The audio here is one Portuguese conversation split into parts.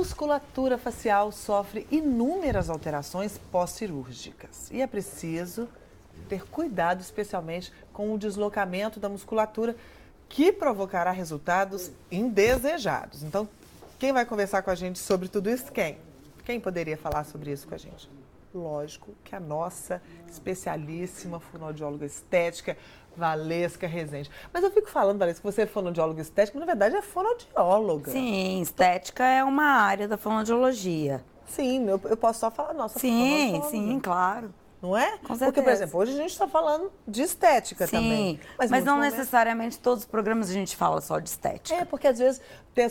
musculatura facial sofre inúmeras alterações pós-cirúrgicas e é preciso ter cuidado, especialmente com o deslocamento da musculatura, que provocará resultados indesejados. Então, quem vai conversar com a gente sobre tudo isso? Quem? Quem poderia falar sobre isso com a gente? Lógico que a nossa especialíssima fonoaudióloga estética, Valesca Rezende. Mas eu fico falando, Valesca, que você é fonoaudióloga estética, mas na verdade é fonoaudióloga. Sim, estética é uma área da fonoaudiologia. Sim, eu posso só falar nossa fonoaudióloga. Sim, claro. Não é? Com certeza. Porque, por exemplo, hoje a gente está falando de estética também. Mas não necessariamente todos os programas a gente fala só de estética. É, porque às vezes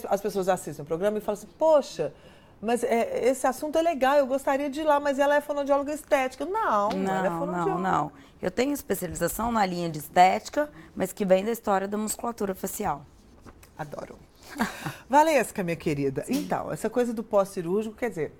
as pessoas assistem o programa e falam assim, poxa, mas esse assunto é legal, eu gostaria de ir lá, mas ela é fonoaudióloga estética. Não, ela é fonoaudióloga. Não. Eu tenho especialização na linha de estética, mas que vem da história da musculatura facial. Adoro. Valesca, minha querida, então, essa coisa do pós-cirúrgico, quer dizer,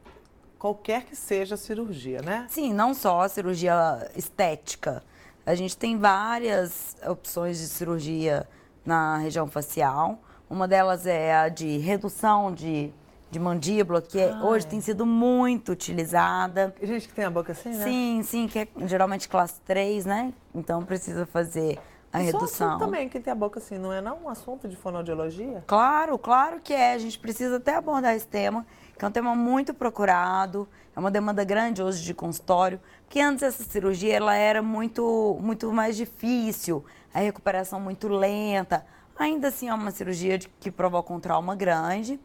qualquer que seja a cirurgia, né? Sim, não só a cirurgia estética. A gente tem várias opções de cirurgia na região facial. Uma delas é a de redução de mandíbula, que hoje tem sido muito utilizada. E gente que tem a boca assim, né? Sim, que é geralmente classe 3, né? Então precisa fazer a redução. Isso também, quem tem a boca assim, não é um assunto de fonoaudiologia? Claro que é. A gente precisa até abordar esse tema, que é um tema muito procurado, é uma demanda grande hoje de consultório, porque antes essa cirurgia ela era muito mais difícil, a recuperação muito lenta. Ainda assim é uma cirurgia que provoca um trauma grande,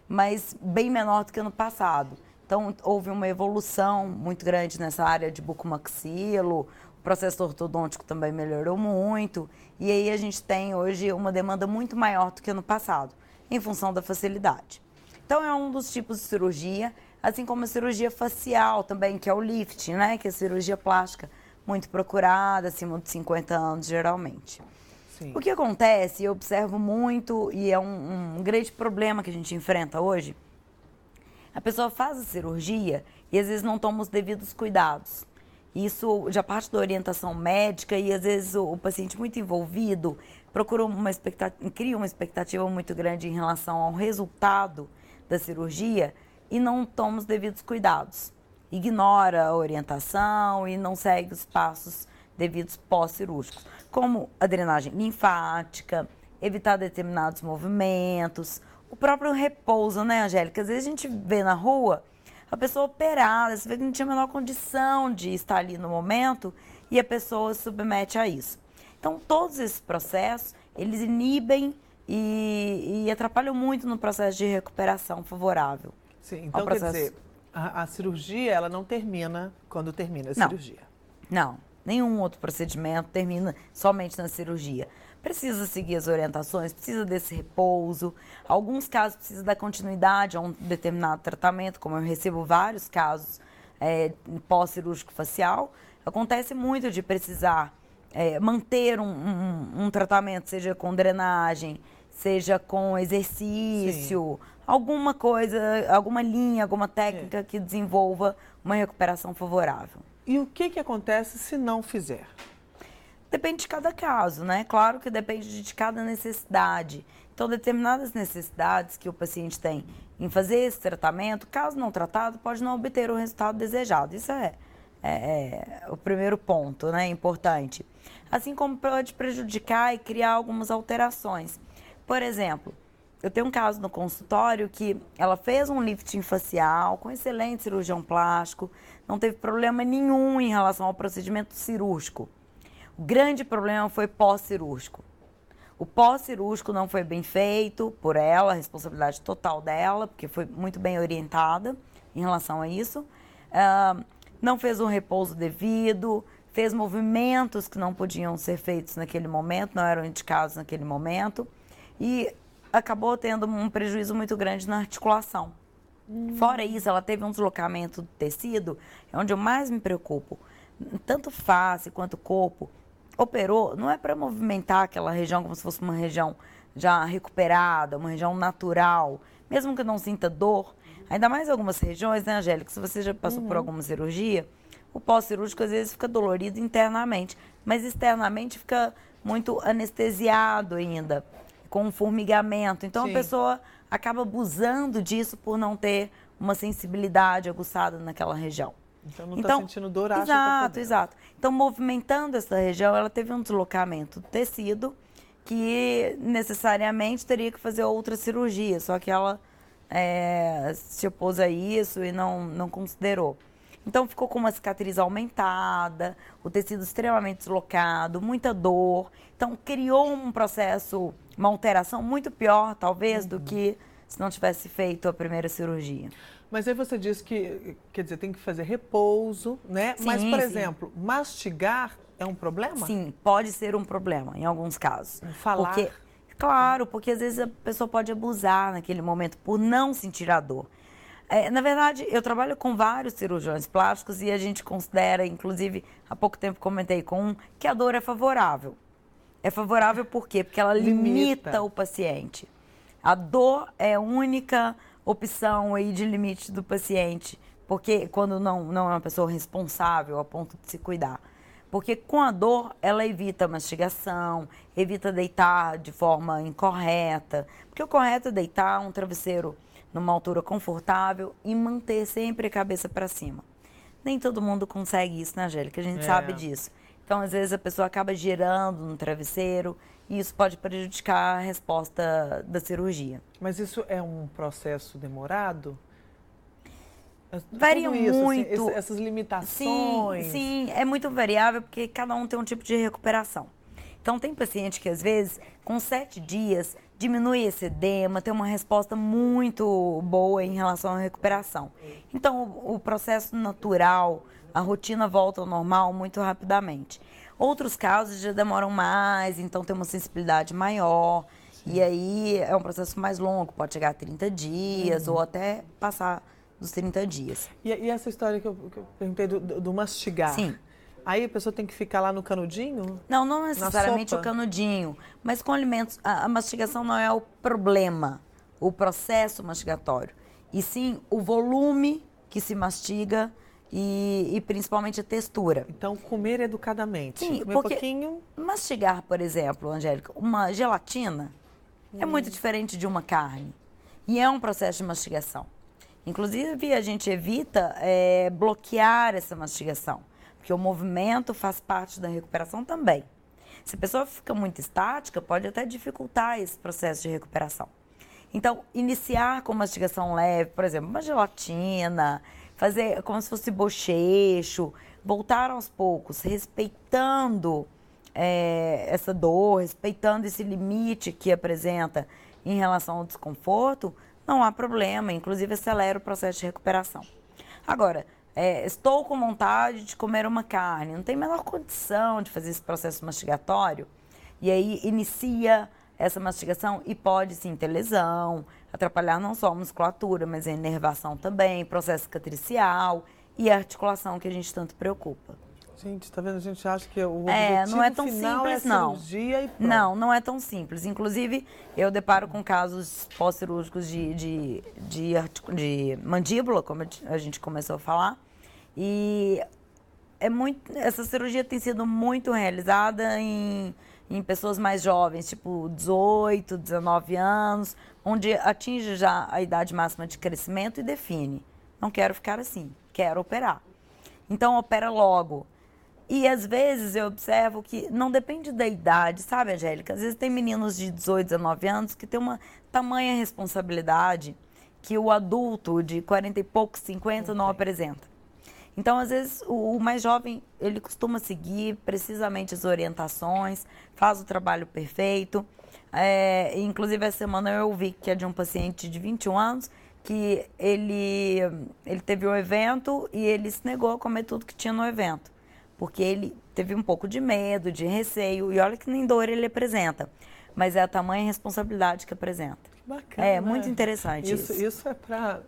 mas bem menor do que no passado. Então, houve uma evolução muito grande nessa área de bucomaxilo, o processo ortodôntico também melhorou muito, e aí a gente tem hoje uma demanda muito maior do que no passado, em função da facilidade. Então, é um dos tipos de cirurgia, assim como a cirurgia facial também, que é o lifting, né? Que é a cirurgia plástica, muito procurada, acima de 50 anos, geralmente. Sim. O que acontece, eu observo muito, e é um grande problema que a gente enfrenta hoje, a pessoa faz a cirurgia e às vezes não toma os devidos cuidados. Isso já parte da orientação médica e às vezes o paciente muito envolvido cria uma expectativa muito grande em relação ao resultado da cirurgia e não toma os devidos cuidados. Ignora a orientação e não segue os passos devidos pós-cirúrgicos, como a drenagem linfática, evitar determinados movimentos, o próprio repouso, né, Angélica? Às vezes a gente vê na rua a pessoa operada, você vê que não tinha a menor condição de estar ali no momento e a pessoa se submete a isso. Então, todos esses processos, eles inibem e atrapalham muito no processo de recuperação favorável. Sim, então quer dizer, a cirurgia, ela não termina quando termina a cirurgia. Não, nenhum outro procedimento termina somente na cirurgia. Precisa seguir as orientações, precisa desse repouso. Alguns casos precisa dar continuidade a um determinado tratamento, como eu recebo vários casos pós-cirúrgico facial. Acontece muito de precisar manter um tratamento, seja com drenagem, seja com exercício, alguma coisa, alguma linha, alguma técnica que desenvolva uma recuperação favorável. E o que acontece se não fizer? Depende de cada caso, né? Claro que depende de cada necessidade. Então, determinadas necessidades que o paciente tem em fazer esse tratamento, caso não tratado, pode não obter o resultado desejado. Isso é o primeiro ponto, né? Importante. Assim como pode prejudicar e criar algumas alterações. Por exemplo, eu tenho um caso no consultório que ela fez um lifting facial com excelente cirurgião plástico, não teve problema nenhum em relação ao procedimento cirúrgico. O grande problema foi pós-cirúrgico. O pós-cirúrgico não foi bem feito por ela, a responsabilidade total dela, porque foi muito bem orientada em relação a isso. Não fez um repouso devido, fez movimentos que não podiam ser feitos naquele momento, não eram indicados naquele momento, e acabou tendo um prejuízo muito grande na articulação. Fora isso, ela teve um deslocamento do tecido, é onde eu mais me preocupo. Tanto face quanto corpo, operou, não é para movimentar aquela região como se fosse uma região já recuperada, uma região natural, mesmo que não sinta dor. Ainda mais algumas regiões, né, Angélica? Se você já passou por alguma cirurgia, o pós-cirúrgico às vezes fica dolorido internamente, mas externamente fica muito anestesiado ainda, com um formigamento. Então a pessoa acaba abusando disso por não ter uma sensibilidade aguçada naquela região. Então não está sentindo dor, acha que tá podendo. Exato. Então, movimentando essa região, ela teve um deslocamento do tecido que necessariamente teria que fazer outra cirurgia, só que ela se opôs a isso e não considerou. Então, ficou com uma cicatriz aumentada, o tecido extremamente deslocado, muita dor. Então, criou um processo, uma alteração muito pior, talvez, do que se não tivesse feito a primeira cirurgia. Mas aí você disse que, quer dizer, tem que fazer repouso, né? Sim, mas, por sim. exemplo, mastigar é um problema? Sim, pode ser um problema em alguns casos. Falar? Claro, porque às vezes a pessoa pode abusar naquele momento por não sentir a dor. Na verdade, eu trabalho com vários cirurgiões plásticos e a gente considera, inclusive, há pouco tempo comentei com um, que a dor é favorável. É favorável por quê? Porque ela limita o paciente. A dor é a única opção aí de limite do paciente, porque quando não é uma pessoa responsável a ponto de se cuidar. Porque com a dor, ela evita mastigação, evita deitar de forma incorreta. Porque o correto é deitar um travesseiro numa altura confortável e manter sempre a cabeça para cima. Nem todo mundo consegue isso, né, Angélica? A gente sabe disso. Então, às vezes, a pessoa acaba girando no travesseiro e isso pode prejudicar a resposta da cirurgia. Mas isso é um processo demorado? Varia muito. Assim, essas limitações. Sim, é muito variável porque cada um tem um tipo de recuperação. Então, tem paciente que, às vezes, com 7 dias, diminui esse edema, tem uma resposta muito boa em relação à recuperação. Então, o processo natural, a rotina volta ao normal muito rapidamente. Outros casos já demoram mais, então tem uma sensibilidade maior. Sim. E aí é um processo mais longo, pode chegar a 30 dias ou até passar dos 30 dias. E essa história que eu perguntei do mastigar? Sim. Aí a pessoa tem que ficar lá no canudinho? Não necessariamente o canudinho, mas com alimentos. A mastigação não é o problema, o processo mastigatório, e sim o volume que se mastiga e principalmente a textura. Então, comer educadamente. Sim, comer porque pouquinho. Mastigar, por exemplo, Angélica, uma gelatina é muito diferente de uma carne, e é um processo de mastigação. Inclusive, a gente evita bloquear essa mastigação, porque o movimento faz parte da recuperação também. Se a pessoa fica muito estática, pode até dificultar esse processo de recuperação. Então, iniciar com mastigação leve, por exemplo, uma gelatina, fazer como se fosse bochecho, voltar aos poucos, respeitando essa dor, respeitando esse limite que apresenta em relação ao desconforto, não há problema, inclusive acelera o processo de recuperação. Agora, estou com vontade de comer uma carne, não tem a menor condição de fazer esse processo mastigatório, e aí inicia essa mastigação e pode sim ter lesão, atrapalhar não só a musculatura, mas a inervação também, processo cicatricial e a articulação que a gente tanto preocupa. Gente, tá vendo? A gente acha que o objetivo não é tão final simples, é a cirurgia e pronto. Não é tão simples. Inclusive, eu deparo com casos pós-cirúrgicos de mandíbula, como a gente começou a falar, e essa cirurgia tem sido muito realizada em pessoas mais jovens, tipo 18, 19 anos, onde atinge já a idade máxima de crescimento e define. Não quero ficar assim, quero operar. Então, opera logo. E às vezes eu observo que não depende da idade, sabe, Angélica? Às vezes tem meninos de 18, 19 anos que têm uma tamanha responsabilidade que o adulto de 40 e poucos, 50 não apresenta. Então, às vezes, o mais jovem, ele costuma seguir precisamente as orientações, faz o trabalho perfeito. Inclusive, essa semana eu ouvi que é de um paciente de 21 anos que ele teve um evento e ele se negou a comer tudo que tinha no evento, porque ele teve um pouco de medo, de receio, e olha que nem dor ele apresenta, mas é a tamanha responsabilidade que apresenta. Que bacana. É muito interessante isso. Isso é para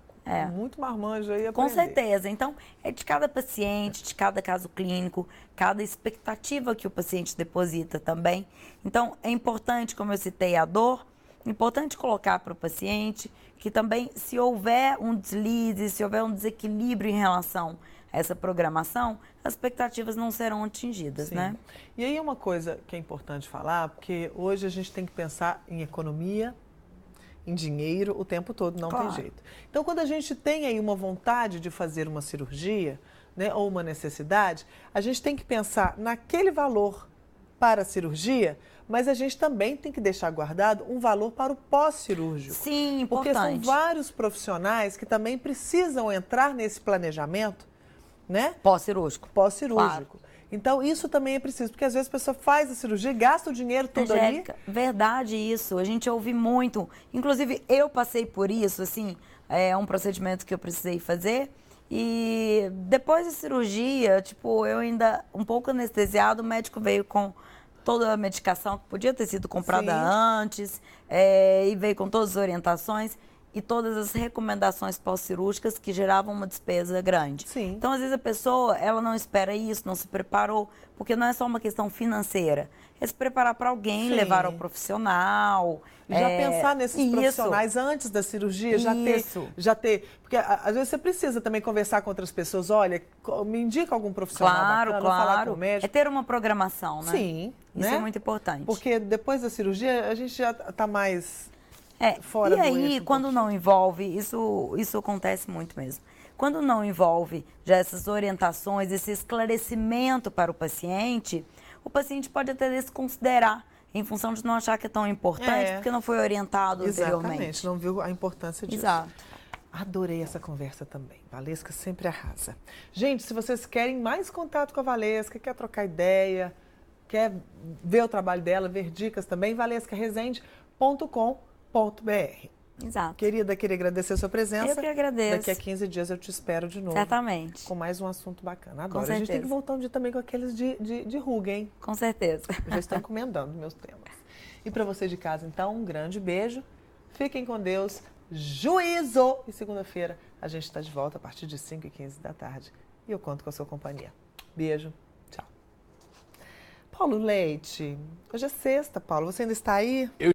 muito marmanjo aí aprender. Com certeza. Então, é de cada paciente, de cada caso clínico, cada expectativa que o paciente deposita também. Então, é importante, como eu citei, a dor, importante colocar para o paciente que também, se houver um deslize, se houver um desequilíbrio em relação a essa programação, as expectativas não serão atingidas, Sim. né? E aí é uma coisa que é importante falar, porque hoje a gente tem que pensar em economia em dinheiro o tempo todo, não Claro. tem jeito. Então, quando a gente tem aí uma vontade de fazer uma cirurgia, né, ou uma necessidade, a gente tem que pensar naquele valor para a cirurgia, mas a gente também tem que deixar guardado um valor para o pós-cirúrgico. Sim, Porque são importante. vários profissionais que também precisam entrar nesse planejamento, né? Pós-cirúrgico. Pós-cirúrgico. Então, isso também é preciso, porque às vezes a pessoa faz a cirurgia, gasta o dinheiro todo Angélica, ali. verdade isso. A gente ouve muito. Inclusive, eu passei por isso, assim, é um procedimento que eu precisei fazer. E depois da cirurgia, tipo, eu ainda um pouco anestesiado, o médico veio com toda a medicação que podia ter sido comprada Sim. antes, e veio com todas as orientações e todas as recomendações pós-cirúrgicas que geravam uma despesa grande. Sim. Então, às vezes, a pessoa, ela não espera isso, não se preparou, porque não é só uma questão financeira. É se preparar para alguém, Sim. levar ao profissional. Já pensar nesses isso. profissionais antes da cirurgia, Isso. já ter. Porque às vezes você precisa também conversar com outras pessoas. Olha, me indica algum profissional Claro, bacana, falar com claro. o médico. É ter uma programação, né? Sim, Isso né? é muito importante. Porque depois da cirurgia a gente já está mais fora E do aí, eixo um quando pouquinho. não envolve, isso acontece muito mesmo. Quando não envolve já essas orientações, esse esclarecimento para o paciente pode até desconsiderar em função de não achar que é tão importante, porque não foi orientado anteriormente. Exatamente, não viu a importância disso. Exato. Adorei essa conversa também. Valesca sempre arrasa. Gente, se vocês querem mais contato com a Valesca, quer trocar ideia, quer ver o trabalho dela, ver dicas também, valescaresende.com.br. Exato. Querida, queria agradecer a sua presença. Eu que agradeço. Daqui a 15 dias eu te espero de novo. Certamente. Com mais um assunto bacana. Com Adoro. A gente tem que certeza. voltar um dia também com aqueles de ruga, hein? Com certeza. Eu já estou encomendando meus temas. E para você de casa, então, um grande beijo. Fiquem com Deus. Juízo! E segunda-feira a gente está de volta a partir de 5h15 da tarde. E eu conto com a sua companhia. Beijo. Tchau. Paulo Leite, hoje é sexta, Paulo. Você ainda está aí?